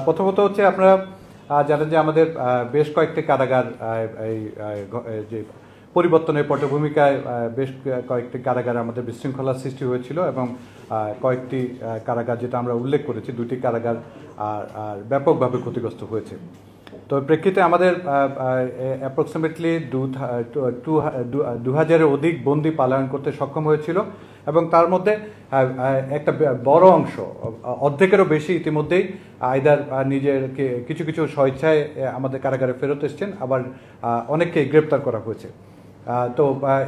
প্রথমত হচ্ছে আপনারা জানেন যে আমাদের বেশ কয়েকটি কারাগার এই যে পরিবর্তনের পটভূমিকায় বেশ কয়েকটি কারাগারে আমাদের বিশৃঙ্খলার সৃষ্টি হয়েছিল এবং কয়েকটি কারাগার যেটা আমরা উল্লেখ করেছি, দুটি কারাগার আর ব্যাপকভাবে ক্ষতিগ্রস্ত হয়েছে। তো প্রেক্ষিতে আমাদের অ্যাপ্রক্সিমেটলি 2000-এর অধিক বন্দী পালায়ন করতে সক্ষম হয়েছিল এবং তার মধ্যে একটা বড় অংশ, অর্ধেকেরও বেশি ইতিমধ্যেই আইদার নিজের কিছু কিছু স্বেচ্ছায় আমাদের কারাগারে ফেরত এসছেন, আবার অনেককে গ্রেপ্তার করা হয়েছে। তো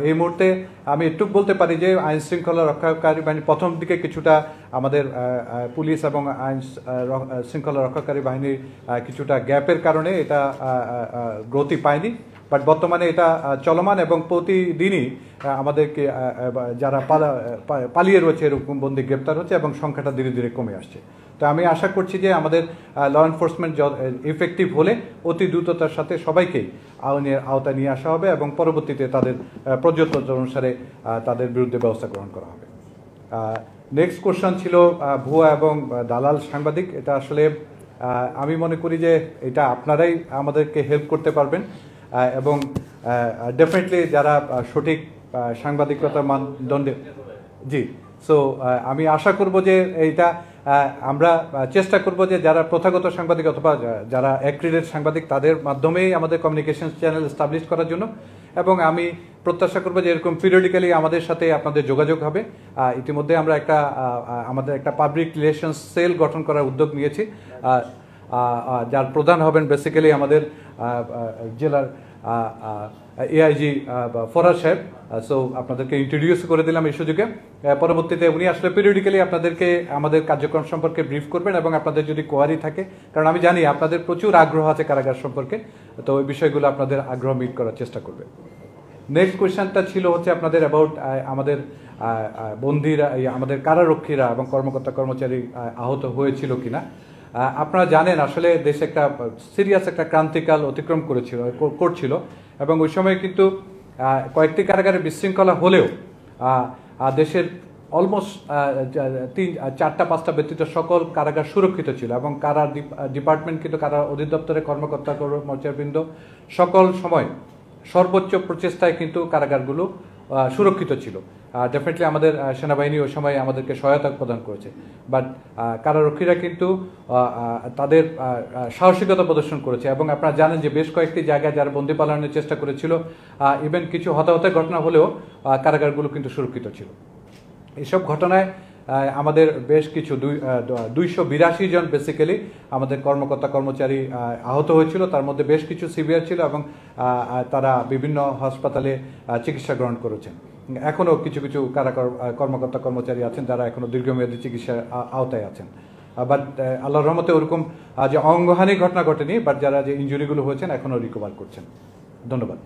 এই মুহূর্তে আমি একটু বলতে পারি যে আইন শৃঙ্খলা রক্ষাকারী বাহিনী প্রথম দিকে কিছুটা আমাদের পুলিশ এবং আইন শৃঙ্খলা রক্ষাকারী বাহিনীর কিছুটা গ্যাপের কারণে এটা গতি পায়নি, বাট বর্তমানে এটা চলমান এবং প্রতিদিনই আমাদেরকে যারা পালিয়ে রয়েছে এরকম বন্দী গ্রেপ্তার হচ্ছে এবং সংখ্যাটা ধীরে ধীরে কমে আসছে। তো আমি আশা করছি যে আমাদের ল এনফোর্সমেন্ট ইফেক্টিভ হলে অতি দ্রুততার সাথে সবাইকেই আইনের আওতায় নিয়ে আসা হবে এবং পরবর্তীতে তাদের প্রযোজ্য অনুসারে তাদের বিরুদ্ধে ব্যবস্থা গ্রহণ করা হবে। নেক্সট কোশ্চেন ছিল ভুয়া এবং দালাল সাংবাদিক। এটা আসলে আমি মনে করি যে এটা আপনারাই আমাদেরকে হেল্প করতে পারবেন এবং ডেফিনেটলি যারা সঠিক সাংবাদিকতার মানদণ্ডে জি। সো আমি আশা করব যে এইটা আমরা চেষ্টা করব যে যারা প্রথাগত সাংবাদিক অথবা যারা অ্যাক্রিডিটেড সাংবাদিক তাদের মাধ্যমেই আমাদের কমিউনিকেশন চ্যানেল এস্টাবলিশ করার জন্য, এবং আমি প্রত্যাশা করব যে এরকম পিরিয়ডিক্যালি আমাদের সাথে আপনাদের যোগাযোগ হবে। ইতিমধ্যে আমরা আমাদের একটা পাবলিক রিলেশনস সেল গঠন করার উদ্যোগ নিয়েছি, যার প্রধান হবেন বেসিক্যালি আমাদের জেলার এআইজি ফরাজ সাহেব। সো আপনাদেরকে ইন্ট্রোডিউস করে দিলাম এই সুযোগে। পরবর্তীতে উনি আসলে পিরিয়ডিক্যালি আপনাদেরকে আমাদের কার্যক্রম সম্পর্কে ব্রিফ করবেন এবং আপনাদের যদি কোয়ারি থাকে, কারণ আমি জানি আপনাদের প্রচুর আগ্রহ আছে কারাগার সম্পর্কে, তো ওই বিষয়গুলো আপনাদের আগ্রহ মিট করার চেষ্টা করবে। নেক্সট কোয়েশ্চেনটা ছিল হচ্ছে আপনাদের অ্যাবাউট আমাদের বন্দীরা, আমাদের কারারক্ষীরা এবং কর্মকর্তা কর্মচারী আহত হয়েছিল কিনা। আপনারা জানেন আসলে দেশে একটা সিরিয়াস একটা ক্রান্তিকাল অতিক্রম করছিল এবং ওই সময় কিন্তু কয়েকটি কারাগারে বিশৃঙ্খলা হলেও দেশের অলমোস্ট 4-5টা ব্যতীত সকল কারাগার সুরক্ষিত ছিল এবং কারা ডিপার্টমেন্ট কিন্তু কারা অধিদপ্তরের কর্মকর্তা কর্মচারীবৃন্দ সকল সময় সর্বোচ্চ প্রচেষ্টায় কিন্তু কারাগারগুলো সুরক্ষিত ছিল। ডেফিনেটলি আমাদের সেনাবাহিনী ওই সময় আমাদেরকে সহায়তা প্রদান করেছে, বাট কারারক্ষীরা কিন্তু তাদের সাহসিকতা প্রদর্শন করেছে এবং আপনারা জানেন যে বেশ কয়েকটি জায়গায় যারা বন্দী পালানোর চেষ্টা করেছিল, ইভেন কিছু হতাহতের ঘটনা হলেও কারাগারগুলো কিন্তু সুরক্ষিত ছিল। এসব ঘটনায় আমাদের বেশ কিছু 282 জন বেসিক্যালি আমাদের কর্মকর্তা কর্মচারী আহত হয়েছিল, তার মধ্যে বেশ কিছু সিভিয়ার ছিল এবং তারা বিভিন্ন হাসপাতালে চিকিৎসা গ্রহণ করেছেন। এখনও কিছু কিছু কর্মকর্তা কর্মচারী আছেন যারা এখনও দীর্ঘমেয়াদী চিকিৎসার আওতায় আছেন, বাট আল্লাহর রহমতে ওরকম যে অঙ্গহানি ঘটনা ঘটেনি, বাট যারা যে ইনজুরিগুলো হয়েছেন এখনও রিকভার করছেন। ধন্যবাদ।